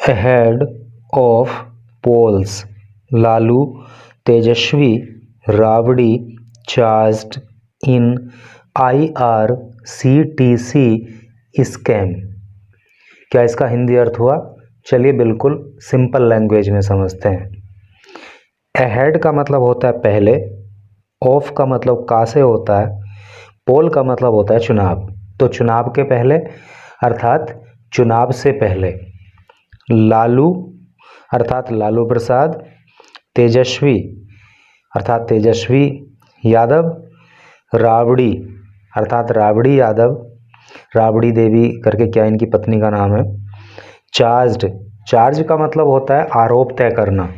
ahead of polls, Lalu Tejashwi Rabdi charged in IRCTC scam. क्या इसका हिंदी अर्थ हुआ? चलिए बिल्कुल सिंपल लैंग्वेज में समझते हैं। अहेड का मतलब होता है पहले, ऑफ का मतलब का से होता है, पोल का मतलब होता है चुनाव। तो चुनाव के पहले अर्थात चुनाव से पहले लालू अर्थात लालू प्रसाद, तेजस्वी अर्थात तेजस्वी यादव, राबड़ी अर्थात राबड़ी यादव, राबड़ी देवी करके क्या इनकी पत्नी का नाम है, चार्ज का मतलब होता है आरोप तय करना,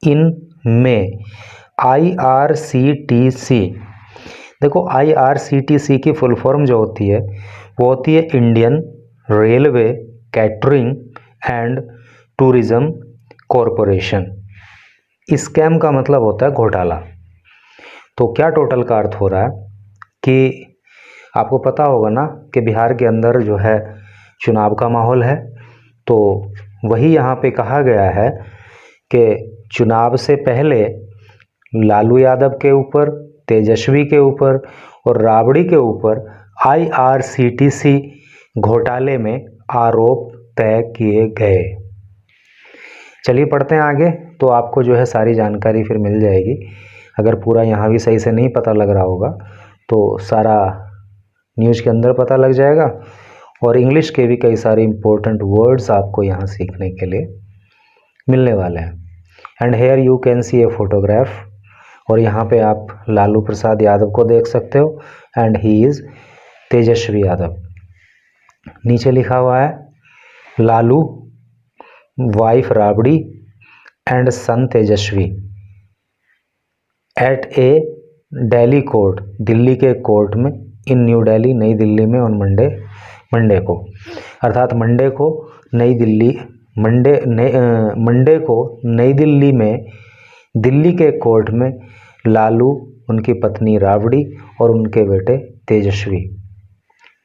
इन में IRCTC। देखो IRCTC की फुल फॉर्म जो होती है वो होती है Indian railway catering and tourism corporation. Scam का मतलब होता है घोटाला। तो क्या टोटल का अर्थ हो रहा है कि आपको पता होगा ना कि बिहार के अंदर जो है चुनाव का माहौल है, तो वही यहाँ पे कहा गया है कि चुनाव से पहले लालू यादव के ऊपर, तेजस्वी के ऊपर और राबड़ी के ऊपर IRCTC घोटाले में आरोप तय किए गए। चलिए पढ़ते हैं आगे, तो आपको जो है सारी जानकारी फिर मिल जाएगी। अगर पूरा यहाँ भी सही से नहीं पता लग रहा होगा तो सारा न्यूज़ के अंदर पता लग जाएगा, और इंग्लिश के भी कई सारे इम्पोर्टेंट वर्ड्स आपको यहाँ सीखने के लिए मिलने वाले हैं। And here you can see a photograph, और यहाँ पे आप लालू प्रसाद यादव को देख सकते हो, and he is Tejashwi Yadav. नीचे लिखा हुआ है Lalu wife Rabri and son Tejashwi at a Delhi court, Delhi के कोर्ट में, इन न्यू दिल्ली, नई दिल्ली में, ऑन मंडे को अर्थात मंडे को नई दिल्ली में दिल्ली के कोर्ट में लालू, उनकी पत्नी राबड़ी और उनके बेटे तेजस्वी,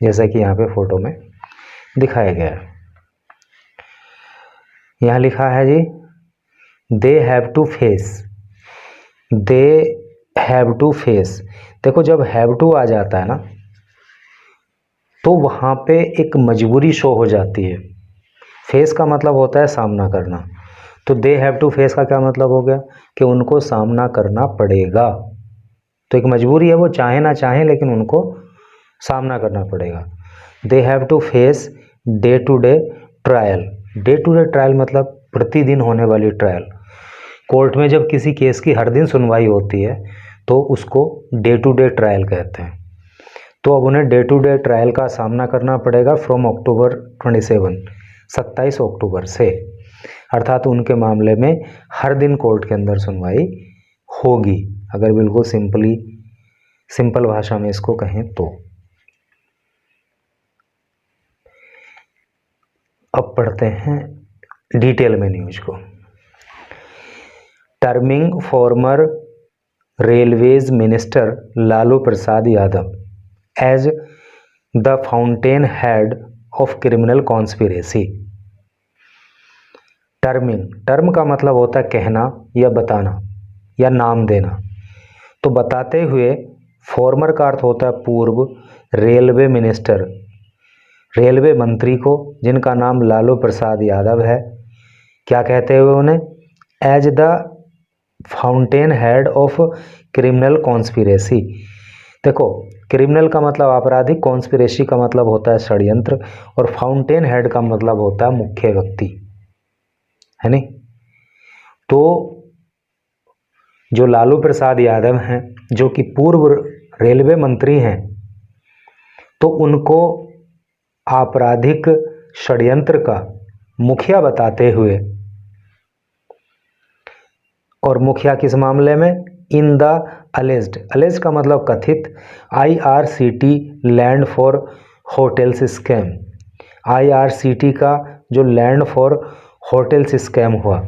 जैसा कि यहाँ पे फोटो में दिखाया गया है। यहाँ लिखा है जी दे हैव टू फेस। देखो जब हैव टू आ जाता है ना तो वहाँ पे एक मजबूरी शो हो जाती है। फेस का मतलब होता है सामना करना, तो दे हैव टू फेस का क्या मतलब हो गया कि उनको सामना करना पड़ेगा। तो एक मजबूरी है, वो चाहे ना चाहे लेकिन उनको सामना करना पड़ेगा। They have to face day to day trial. Day to day trial मतलब प्रतिदिन होने वाली ट्रायल। कोर्ट में जब किसी केस की हर दिन सुनवाई होती है तो उसको डे टू डे ट्रायल कहते हैं। तो अब उन्हें डे टू डे ट्रायल का सामना करना पड़ेगा फ्रॉम अक्टूबर 27 अक्टूबर से, अर्थात उनके मामले में हर दिन कोर्ट के अंदर सुनवाई होगी, अगर बिल्कुल सिंपल भाषा में इसको कहें तो। अब पढ़ते हैं डिटेल में न्यूज को। Terming former railways minister Lalu Prasad Yadav as the fountainhead of criminal conspiracy. Term का मतलब होता है कहना या बताना या नाम देना। तो बताते हुए फॉर्मर का अर्थ होता है पूर्व, रेलवे मिनिस्टर रेलवे मंत्री को, जिनका नाम लालू प्रसाद यादव है, क्या कहते हुए उन्हें? As the fountainhead of criminal conspiracy. देखो क्रिमिनल का मतलब आपराधिक, कॉन्स्पिरेसी का मतलब होता है षड्यंत्र, और फाउंटेन हेड का मतलब होता है मुख्य व्यक्ति, है नहीं। तो जो लालू प्रसाद यादव हैं, जो कि पूर्व रेलवे मंत्री हैं, तो उनको आपराधिक षड्यंत्र का मुखिया बताते हुए, और मुखिया किस मामले में? इन द अलेज्ड का मतलब कथित IRCT land for hotels scam. IRCT का जो लैंड फॉर होटल्स स्कैम हुआ,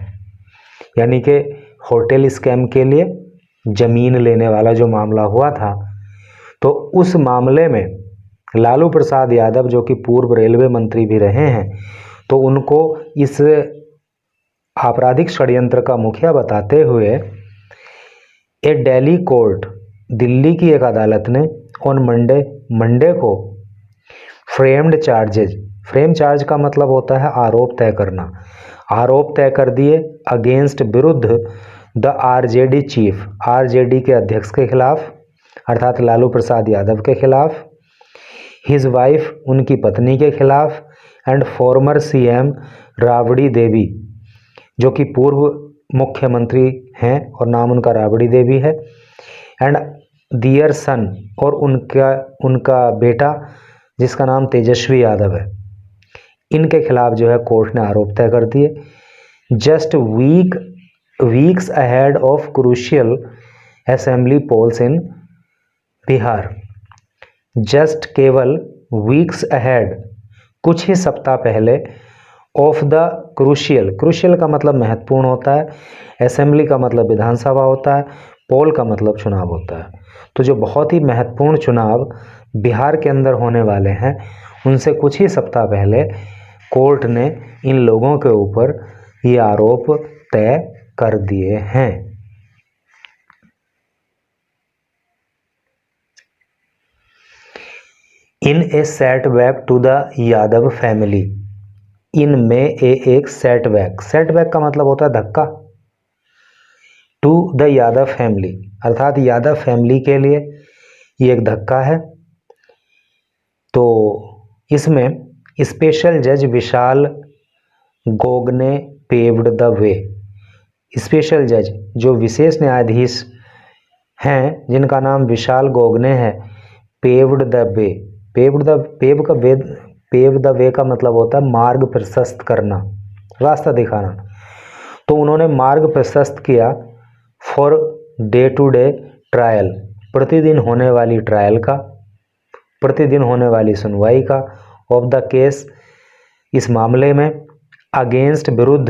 यानी कि होटल स्कैम के लिए जमीन लेने वाला जो मामला हुआ था, तो उस मामले में लालू प्रसाद यादव, जो कि पूर्व रेलवे मंत्री भी रहे हैं, तो उनको इस आपराधिक षड्यंत्र का मुखिया बताते हुए ए दिल्ली कोर्ट, दिल्ली की एक अदालत ने ऑन मंडे को फ्रेम्ड चार्जेज, फ्रेम चार्ज का मतलब होता है आरोप तय करना, आरोप तय कर दिए अगेंस्ट, विरुद्ध द आरजेडी चीफ, आरजेडी के अध्यक्ष के खिलाफ अर्थात लालू प्रसाद यादव के खिलाफ, हिज वाइफ, उनकी पत्नी के खिलाफ, and farmer CM Rabri Devi, जो कि पूर्व मुख्यमंत्री हैं और नाम उनका राबड़ी देवी है, एंड दियर सन, और उनका बेटा जिसका नाम तेजस्वी यादव है, इनके खिलाफ जो है कोर्ट ने आरोप तय कर दिए। Just weeks ahead of crucial assembly polls in Bihar, just केवल वीक्स अहेड, कुछ ही सप्ताह पहले, ऑफ द क्रूशियल का मतलब महत्वपूर्ण होता है, असेंबली का मतलब विधानसभा होता है, पोल का मतलब चुनाव होता है। तो जो बहुत ही महत्वपूर्ण चुनाव बिहार के अंदर होने वाले हैं, उनसे कुछ ही सप्ताह पहले कोर्ट ने इन लोगों के ऊपर ये आरोप तय कर दिए हैं। In a setback to the Yadav family, इनमें एक सेटबैक का मतलब होता है धक्का, टू द यादव फैमिली अर्थात यादव फैमिली के लिए ये एक धक्का है। तो इसमें स्पेशल जज विशाल Gogane paved the way, special जज जो विशेष न्यायाधीश हैं जिनका नाम विशाल गोगने है, paved the way, pave the way का मतलब होता है मार्ग प्रशस्त करना, रास्ता दिखाना। तो उन्होंने मार्ग प्रशस्त किया for day to day trial, प्रतिदिन होने वाली ट्रायल का, प्रतिदिन होने वाली सुनवाई का, ऑफ द केस, इस मामले में, अगेंस्ट, विरुद्ध,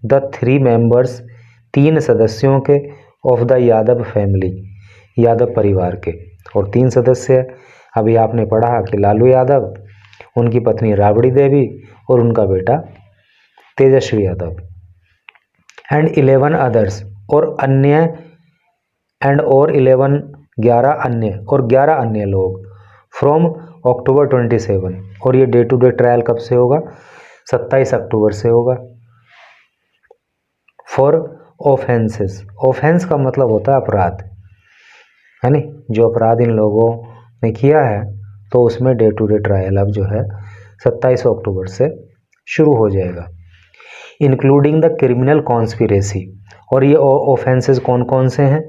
द 3 मेंबर्स, 3 सदस्यों के, of the Yadav family, Yadav परिवार के, और 3 सदस्य अभी आपने पढ़ा कि लालू यादव, उनकी पत्नी राबड़ी देवी और उनका बेटा तेजस्वी यादव, एंड 11 अदर्स, और अन्य, एंड और 11 अन्य लोग, फ्रॉम अक्टूबर 27, और ये डे टू डे ट्रायल कब से होगा, 27 अक्टूबर से होगा। फॉर ऑफेंसेस, ऑफेंस का मतलब होता है अपराध, है नी, जो अपराध इन लोगों ने किया है, तो उसमें डे टू डे ट्रायल अब जो है 27 अक्टूबर से शुरू हो जाएगा। इंक्लूडिंग द क्रिमिनल कॉन्स्पिरेसी, और ये ऑफेंसेस कौन कौन से हैं,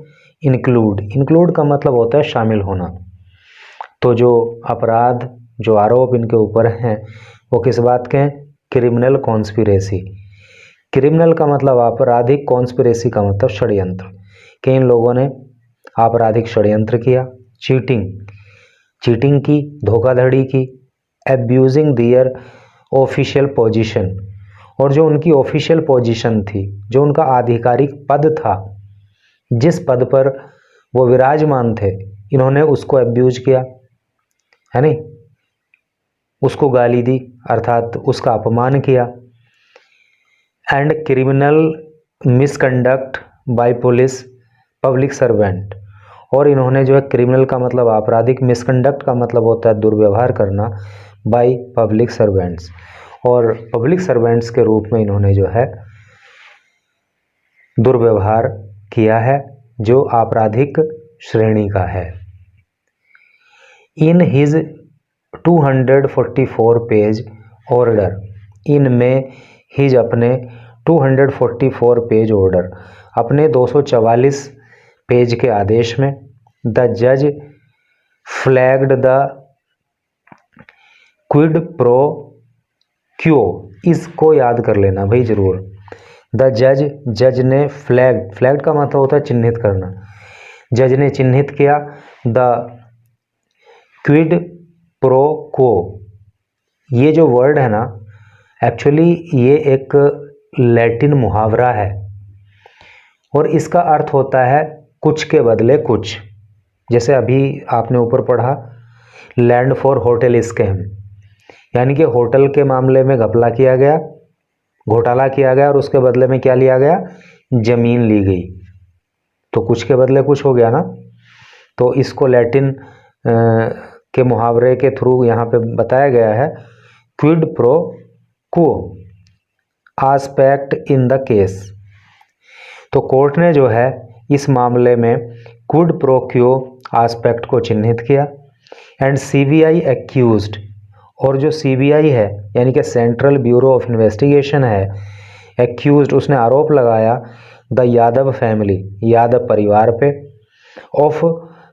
इंक्लूड का मतलब होता है शामिल होना। तो जो अपराध, जो आरोप इनके ऊपर हैं वो किस बात के हैं, क्रिमिनल कॉन्स्पिरेसी, क्रिमिनल का मतलब आपराधिक, कॉन्स्पिरेसी का मतलब षड्यंत्र, कि इन लोगों ने आपराधिक षड्यंत्र किया, चीटिंग की, धोखाधड़ी की, एब्यूजिंग दियर ऑफिशियल पोजीशन, और जो उनकी ऑफिशियल पोजीशन थी, जो उनका आधिकारिक पद था, जिस पद पर वो विराजमान थे, इन्होंने उसको एब्यूज किया, है नहीं, उसको गाली दी अर्थात उसका अपमान किया। And criminal misconduct by police public servant, और इन्होंने जो है क्रिमिनल का मतलब आपराधिक, मिसकंडक्ट का मतलब होता है दुर्व्यवहार करना, बाय पब्लिक सर्वेंट्स, और पब्लिक सर्वेंट्स के रूप में इन्होंने जो है दुर्व्यवहार किया है जो आपराधिक श्रेणी का है। इन हिज 244 पेज ऑर्डर, इनमें हिज अपने 244 पेज ऑर्डर, अपने 244 पेज के आदेश में, द जज फ्लैग्ड द क्विड प्रो क्यो, इसको याद कर लेना भाई जरूर, द जज ने फ्लैग्ड का मतलब होता है चिन्हित करना, जज ने चिन्हित किया द क्विड प्रो क्वो, ये जो वर्ड है ना, एक्चुअली ये एक लैटिन मुहावरा है और इसका अर्थ होता है कुछ के बदले कुछ। जैसे अभी आपने ऊपर पढ़ा लैंड फॉर होटल स्कैम, यानी कि होटल के मामले में घपला किया गया घोटाला किया गया और उसके बदले में क्या लिया गया, जमीन ली गई। तो कुछ के बदले कुछ हो गया ना। तो इसको लैटिन के मुहावरे के थ्रू यहाँ पे बताया गया है, quid pro quo aspect in the case. तो कोर्ट ने जो है इस मामले में क्विड प्रो क्वो आस्पेक्ट को चिन्हित किया एंड सीबीआई एक्यूज्ड, और जो सीबीआई है यानी कि सेंट्रल ब्यूरो ऑफ इन्वेस्टिगेशन है, एक्यूज्ड उसने आरोप लगाया द यादव फैमिली, यादव परिवार पे, ऑफ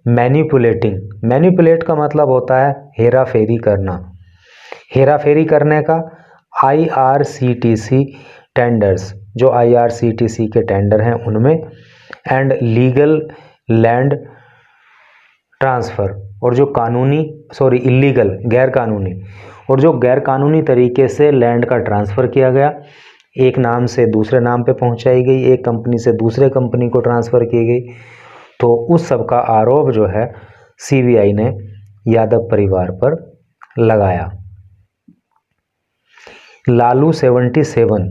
मैनिपुलेटिंग। मैनिपुलेट का मतलब होता है हेरा फेरी करना, हेरा फेरी करने का आईआरसीटीसी टेंडर्स, जो आईआरसीटीसी के टेंडर हैं उनमें, एंड लीगल लैंड ट्रांसफ़र, और जो इलीगल गैर कानूनी, और जो गैर कानूनी तरीके से लैंड का ट्रांसफ़र किया गया, एक नाम से दूसरे नाम पे पहुंचाई गई, एक कंपनी से दूसरे कंपनी को ट्रांसफ़र की गई। तो उस सब का आरोप जो है सीबीआई ने यादव परिवार पर लगाया। लालू 77,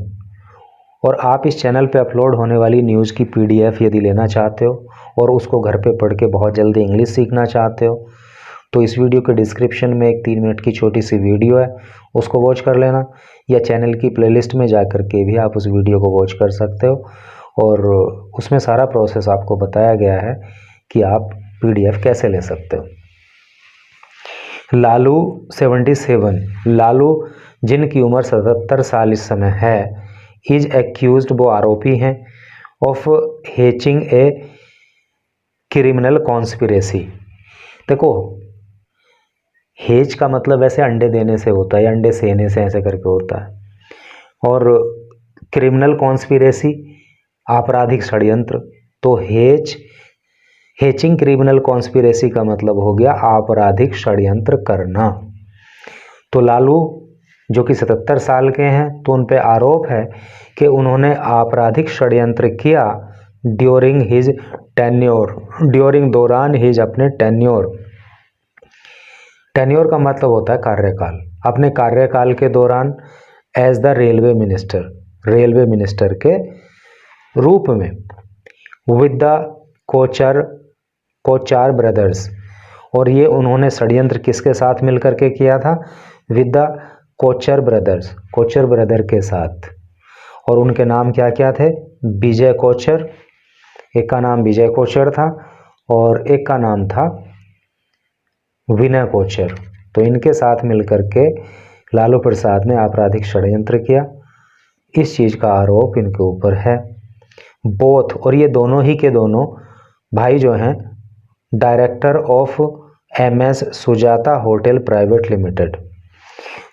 और आप इस चैनल पे अपलोड होने वाली न्यूज़ की पीडीएफ यदि लेना चाहते हो और उसको घर पे पढ़ के बहुत जल्दी इंग्लिश सीखना चाहते हो, तो इस वीडियो के डिस्क्रिप्शन में एक 3 मिनट की छोटी सी वीडियो है, उसको वॉच कर लेना, या चैनल की प्लेलिस्ट में जा कर के भी आप उस वीडियो को वॉच कर सकते हो, और उसमें सारा प्रोसेस आपको बताया गया है कि आप पीडीएफ कैसे ले सकते हो। लालू 77, लालू जिनकी उम्र 77 साल इस समय है, इज एक्यूज्ड, वो आरोपी हैं, of hatching a criminal conspiracy. देखो, हेज का मतलब वैसे अंडे देने से होता है या अंडे सेने से ऐसे करके होता है, और क्रिमिनल कॉन्स्पिरेसी आपराधिक षड्यंत्र। तो हेचिंग क्रिमिनल कॉन्स्पिरेसी का मतलब हो गया आपराधिक षड्यंत्र करना। तो लालू जो कि 77 साल के हैं, तो उन पे आरोप है कि उन्होंने आपराधिक षड्यंत्र किया ड्यूरिंग हिज टेन्योर, ड्यूरिंग दौरान हिज अपने टेन्योर। टेन्योर का मतलब होता है कार्यकाल, अपने कार्यकाल के दौरान as the railway minister, railway minister के रूप में, विद द कोचार ब्रदर्स, और ये उन्होंने षड्यंत्र किसके साथ मिलकर के किया था, with the Kochhar brothers, Kochhar brother के साथ। और उनके नाम क्या क्या थे, विजय कोचर, एक का नाम विजय कोचर था और एक का नाम था विनय कोचर। तो इनके साथ मिलकर के लालू प्रसाद ने आपराधिक षड्यंत्र किया, इस चीज़ का आरोप इनके ऊपर है। बोथ, और ये दोनों ही के दोनों भाई जो हैं director of MS Sujata hotel private limited.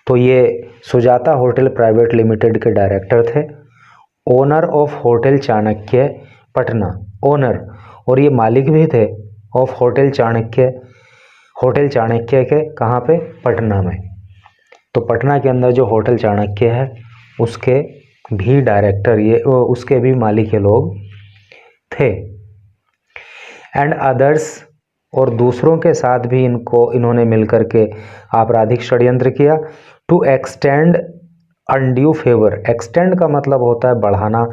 तो ये सुजाता होटल प्राइवेट लिमिटेड के डायरेक्टर थे, owner of hotel Chanakya Patna, owner, और ये मालिक भी थे of hotel Chanakya, hotel Chanakya के कहाँ पे, पटना में। तो पटना के अंदर जो होटल चाणक्य है उसके भी डायरेक्टर ये, उसके भी मालिक ये लोग थे। एंड अदर्स, और दूसरों के साथ भी इन्होंने मिलकर के आपराधिक षड्यंत्र किया। To extend undue favour, extend का मतलब होता है बढ़ाना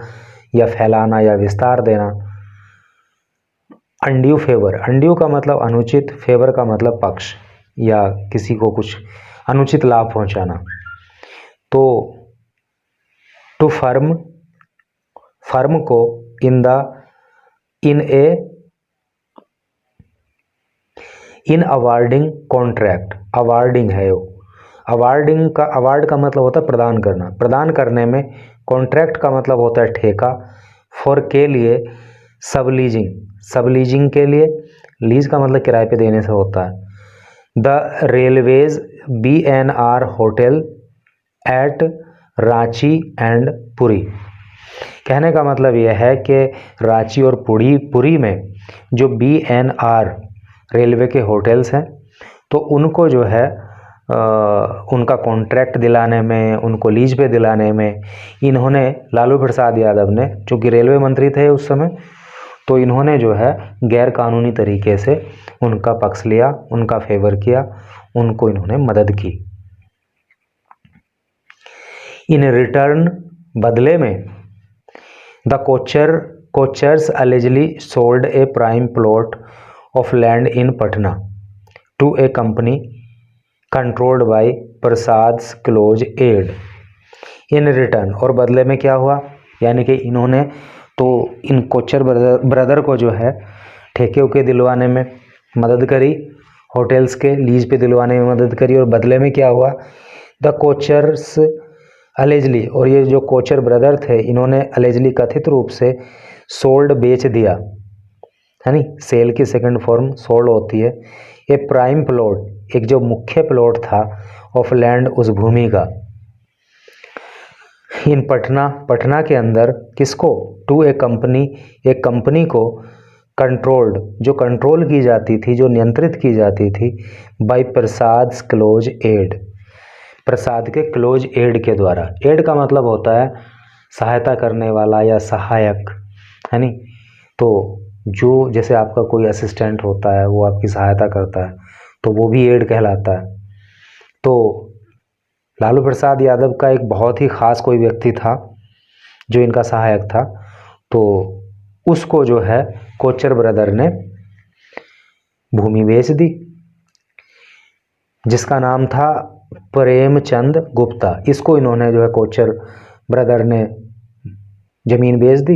या फैलाना या विस्तार देना। अनड्यू फेवर, अनड्यू का मतलब अनुचित, फेवर का मतलब पक्ष या किसी को कुछ अनुचित लाभ पहुंचाना। तो टू फर्म को इन अवार्डिंग कॉन्ट्रैक्ट, अवार्डिंग है वो, अवार्डिंग का, अवार्ड का मतलब होता है प्रदान करना, प्रदान करने में, कॉन्ट्रैक्ट का मतलब होता है ठेका, फॉर के लिए, सबलीजिंग, सबलीजिंग के लिए, लीज का मतलब किराए पे देने से होता है, the railways BNR hotel eight Ranchi and Puri. कहने का मतलब यह है कि रांची और पुरी में जो BNR रेलवे के होटल्स हैं, तो उनको जो है उनका कॉन्ट्रैक्ट दिलाने में, उनको लीज पे दिलाने में इन्होंने, लालू प्रसाद यादव ने, चूँकि रेलवे मंत्री थे उस समय, तो इन्होंने जो है गैर कानूनी तरीके से उनका पक्ष लिया, उनका फेवर किया, उनको इन्होंने मदद की। इन रिटर्न बदले में the coachers allegedly sold a prime plot of land in Patna to a company controlled by Prasad's close aide in return. और बदले में क्या हुआ, यानी कि इन्होंने तो इन कोचर ब्रदर को जो है ठेके उके दिलवाने में मदद करी, होटल्स के लीज पे दिलवाने में मदद करी, और बदले में क्या हुआ, द कोचर्स अलेजली, और ये जो कोचर ब्रदर थे इन्होंने अलेजली कथित रूप से सोल्ड बेच दिया, है नी, सेल की सेकंड फॉर्म सोल्ड होती है, ये प्राइम प्लॉट, एक जो मुख्य प्लॉट था ऑफ लैंड, उस भूमि का, इन पटना के अंदर, किसको, टू ए कंपनी, एक कंपनी को, कंट्रोल्ड, जो कंट्रोल की जाती थी, जो नियंत्रित की जाती थी, बाय प्रसाद्स क्लोज एड, प्रसाद के क्लोज एड के द्वारा। एड का मतलब होता है सहायता करने वाला या सहायक, है नी, तो जो जैसे आपका कोई असिस्टेंट होता है वो आपकी सहायता करता है तो वो भी एड कहलाता है। तो लालू प्रसाद यादव का एक बहुत ही ख़ास कोई व्यक्ति था जो इनका सहायक था, तो उसको जो है कोचर ब्रदर ने भूमि बेच दी, जिसका नाम था प्रेमचंद गुप्ता। इसको इन्होंने जो है कोचर ब्रदर ने ज़मीन बेच दी।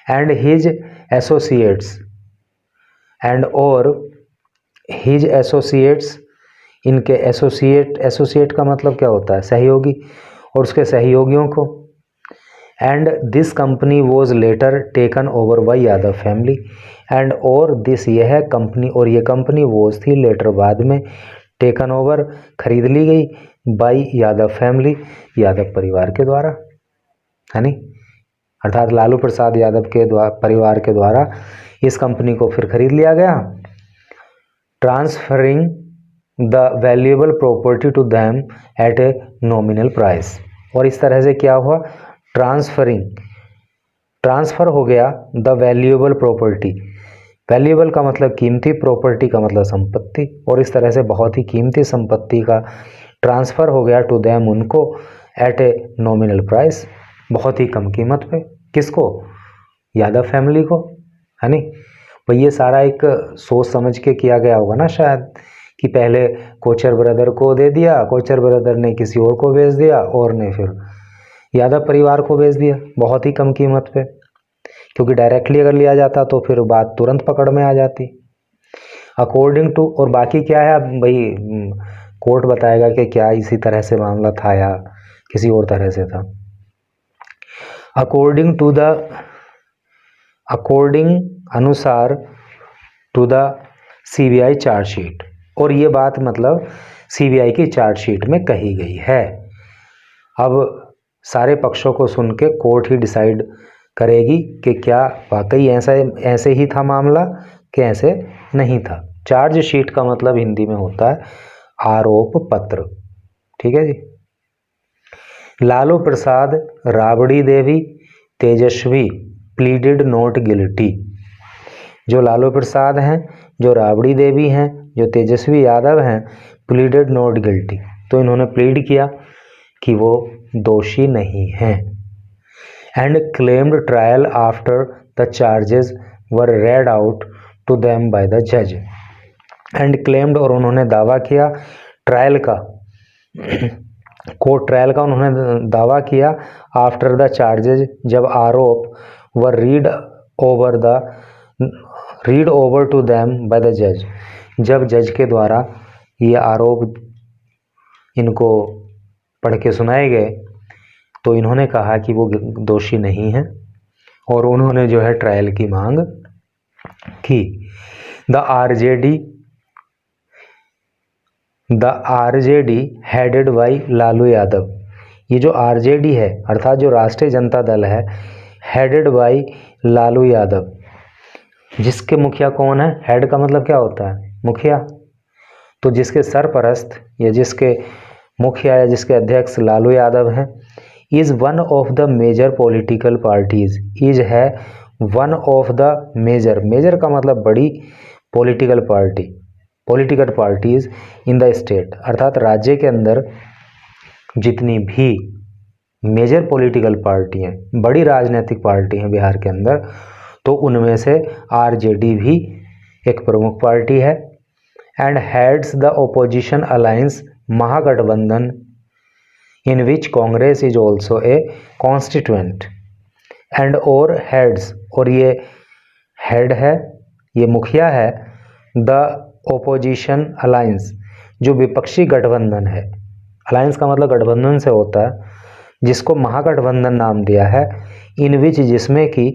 एंड हिज एसोसिएट्स, एंड और हिज एसोसिएट्स, इनके एसोसिएट का मतलब क्या होता है, सहयोगी, और उसके सहयोगियों को। And this company was later taken over by Yadav family, and और दिस, यह कंपनी, और ये कंपनी वॉज थी लेटर, बाद में, टेकन ओवर, खरीद ली गई, बाय यादव फैमिली, यादव परिवार के द्वारा, है नी, अर्थात लालू प्रसाद यादव के परिवार के द्वारा इस कंपनी को फिर खरीद लिया गया, transferring the valuable property to them at a nominal price. और इस तरह से क्या हुआ, ट्रांसफ़र हो गया द वैल्यूएबल प्रॉपर्टी, वैल्यूएबल का मतलब कीमती, प्रॉपर्टी का मतलब संपत्ति, और इस तरह से बहुत ही कीमती संपत्ति का ट्रांसफ़र हो गया टू दैम, उनको, एट ए नॉमिनल प्राइस, बहुत ही कम कीमत पे, किसको, यादव फैमिली को, है नी। भाई ये सारा एक सोच समझ के किया गया होगा ना शायद, कि पहले कोचर ब्रदर को दे दिया, कोचर ब्रदर ने किसी और को बेच दिया, और ने फिर यादव परिवार को बेच दिया बहुत ही कम कीमत पे, क्योंकि डायरेक्टली अगर लिया जाता तो फिर बात तुरंत पकड़ में आ जाती। अकॉर्डिंग टू, और बाकी क्या है अब भाई कोर्ट बताएगा कि क्या इसी तरह से मामला था या किसी और तरह से था। अकॉर्डिंग अनुसार टू द सीबीआई चार्जशीट, और ये बात मतलब सीबीआई की चार्जशीट में कही गई है। अब सारे पक्षों को सुन के कोर्ट ही डिसाइड करेगी कि क्या वाकई ऐसे ही था मामला कि ऐसे नहीं था। चार्जशीट का मतलब हिंदी में होता है आरोप पत्र, ठीक है जी। लालू प्रसाद, राबड़ी देवी, तेजस्वी प्लीडेड नॉट गिल्टी। जो लालू प्रसाद हैं, जो राबड़ी देवी हैं, जो तेजस्वी यादव हैं, प्लीडेड नॉट गिल्टी, तो इन्होंने प्लीड किया कि वो दोषी नहीं हैं। And claimed trial after the charges were read out to them by the जज। एंड क्लेम्ड, और उन्होंने दावा किया, ट्रायल का, कोर्ट ट्रायल का उन्होंने दावा किया, आफ्टर द चार्जेस, जब आरोप, were read over to them by the जज, जब जज के द्वारा ये आरोप इनको पढ़ के सुनाए गए तो इन्होंने कहा कि वो दोषी नहीं है, और उन्होंने जो है ट्रायल की मांग की। The RJD headed by Lalu Yadav, ये जो आरजेडी है अर्थात जो राष्ट्रीय जनता दल है, हेडेड बाय लालू यादव, जिसके मुखिया कौन है, हेड का मतलब क्या होता है, मुखिया, तो जिसके सरपरस्त या जिसके मुखिया या जिसके अध्यक्ष लालू यादव हैं, is one of the major political parties, is है वन ऑफ द मेजर का मतलब बड़ी, political parties in the state, अर्थात राज्य के अंदर जितनी भी मेजर पॉलिटिकल पार्टी हैं, बड़ी राजनीतिक पार्टी हैं बिहार के अंदर, तो उनमें से आरजेडी भी एक प्रमुख पार्टी है। And heads the opposition alliance Mahagathbandhan in which Congress is also a constituent and और हेड्स, और ये हेड है, ये मुखिया है, द ओपोजिशन अलायंस, जो विपक्षी गठबंधन है। अलायंस का मतलब गठबंधन से होता है, जिसको महागठबंधन नाम दिया है, इन विच, जिसमें कि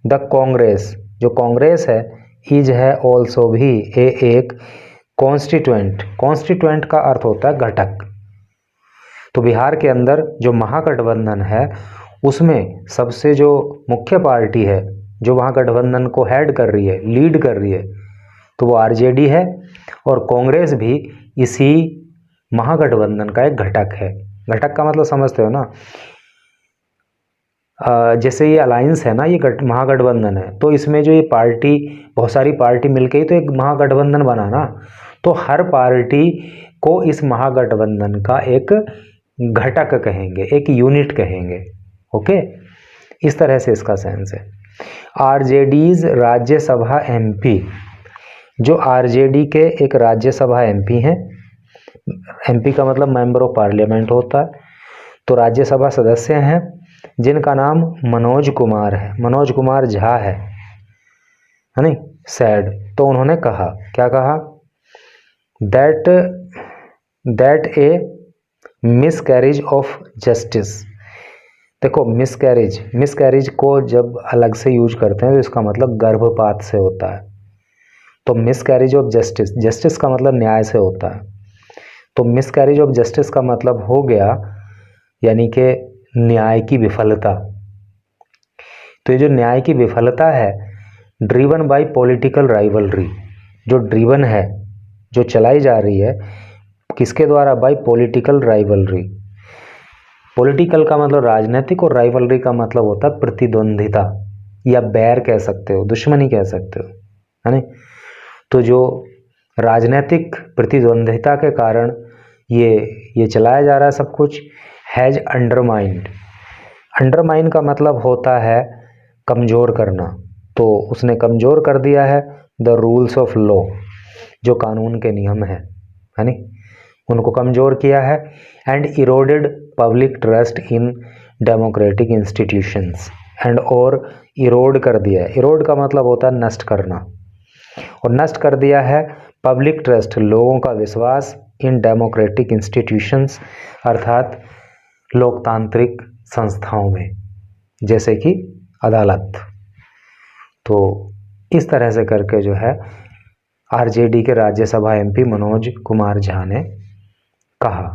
द कांग्रेस, जो कांग्रेस है, इज है ऑल्सो भी एक कॉन्स्टिट्यूएंट। कॉन्स्टिट्यूएंट का अर्थ होता है घटक। तो बिहार के अंदर जो महागठबंधन है उसमें सबसे जो मुख्य पार्टी है जो महागठबंधन को हेड कर रही है, लीड कर रही है, तो वो आरजेडी है, और कांग्रेस भी इसी महागठबंधन का एक घटक है। घटक का मतलब समझते हो ना, जैसे ये अलायंस है ना, ये महागठबंधन है, तो इसमें जो ये पार्टी, बहुत सारी पार्टी मिलके ही तो एक महागठबंधन बना ना, तो हर पार्टी को इस महागठबंधन का एक घटक कहेंगे, एक यूनिट कहेंगे। ओके, इस तरह से इसका सेंस है। आरजेडीज राज्यसभा एमपी, जो आरजेडी के एक राज्यसभा एमपी हैं, एमपी का मतलब मेंबर ऑफ पार्लियामेंट होता है, तो राज्यसभा सदस्य हैं जिनका नाम मनोज कुमार है, मनोज कुमार झा है नहीं, सैड। तो उन्होंने कहा, क्या कहा, that A miscarriage of justice. देखो, मिसकैरेज को जब अलग से यूज करते हैं तो इसका मतलब गर्भपात से होता है। तो मिसकैरेज ऑफ जस्टिस, जस्टिस का मतलब न्याय से होता है, तो मिसकैरेज ऑफ जस्टिस का मतलब हो गया यानी कि न्याय की विफलता। तो ये जो न्याय की विफलता है, ड्रीवन बाय पॉलिटिकल राइवलरी, जो ड्रीवन है, जो चलाई जा रही है, किसके द्वारा, बाय पॉलिटिकल राइवलरी। पॉलिटिकल का मतलब राजनीतिक, और राइवलरी का मतलब होता है प्रतिद्वंदिता, या बैर कह सकते हो, दुश्मनी कह सकते हो, है नहीं। तो जो राजनीतिक प्रतिद्वंदिता के कारण ये चलाया जा रहा है सब कुछ, हैज अंडरमाइंड। अंडरमाइन का मतलब होता है कमज़ोर करना, तो उसने कमज़ोर कर दिया है द रूल्स ऑफ लॉ, जो कानून के नियम है नहीं, उनको कमज़ोर किया है। And eroded public trust in democratic institutions, and और इरोड कर दिया है, इरोड का मतलब होता है नष्ट करना, और नष्ट कर दिया है पब्लिक ट्रस्ट, लोगों का विश्वास, इन डेमोक्रेटिक इंस्टीट्यूशंस, अर्थात लोकतांत्रिक संस्थाओं में, जैसे कि अदालत। तो इस तरह से करके जो है आरजेडी के राज्यसभा एमपी मनोज कुमार झा ने कहा।